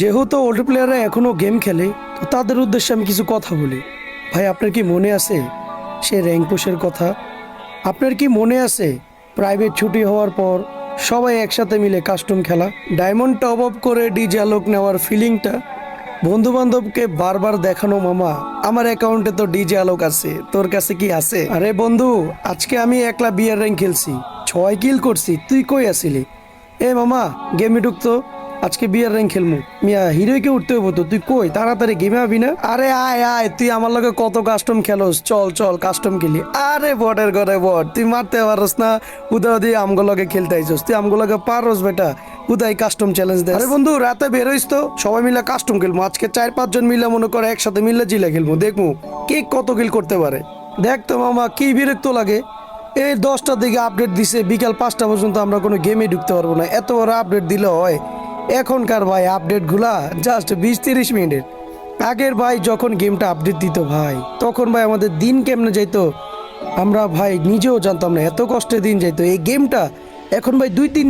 যেহেতু ওল্ড প্লেয়াররা এখনো গেম খেলে, তো তাদের উদ্দেশ্যে আমি কিছু কথা বলি। ভাই, আপনার কি মনে আছে সে র্যাঙ্ক পুশের কথা? আপনার কি মনে আছে প্রাইভেট ছুটি হওয়ার পর সবাই একসাথে মিলে কাস্টম খেলা, ডায়মন্ড টপ আপ করে ডিজে আলোক নেওয়ার ফিলিংটা, বন্ধু বান্ধবকে বারবার দেখানো, মামা আমার অ্যাকাউন্টে তো ডিজে আলোক আছে, তোর কাছে কি আছে? আরে বন্ধু, আজকে আমি একলা বিয়ার র্যাঙ্ক খেলছি, 6 কিল করছি, তুই কই আছিলি? এ মামা, গেমে ঢুকতো, আজকে বিয়ার র্যাঙ্ক খেলমু। মিয়া হিরোইকে উঠতে হইব তো, তুই কই তাড়াতাড়ি গেমে আবি না? আরে আয় আয়, তুই আমার লগে কত কাস্টম খেলোস, চল চল কাস্টম খেলি। আরে বটের ঘরে বট, তুই মারতে পারস না, উদা দিয়ে আমগো লগে খেলতে আইছস, তুই আমগো লগে পারস বেটা, উদাই কাস্টম চ্যালেঞ্জ দে। আরে বন্ধু, রাতে বের হইস তো, সবাই মিলে কাস্টম খেলবো আজকে, 4-5 জন মিলে মনে করে একসাথে মিলে জিলে খেলবো, দেখবো কে কত কিল করতে পারে। দেখ তো মামা, কি বিরক্ত লাগে, এই 10টার দিকে আপডেট দিছে, বিকাল 5টা পর্যন্ত আমরা কোনো গেমে ঢুকতে পারবো না, এত বড় আপডেট দিলে হয়? এখনকার ভাই আপডেট গুলা জাস্ট 20-30 মিনিটের। আগের ভাই যখন গেমটা আপডেট দিত ভাই, তখন ভাই আমাদের দিন কেমনে যাইতো আমরা ভাই নিজেও জানতাম না, এত কষ্টে দিন যাইতো। এই গেমটা এখন ভাই 2-3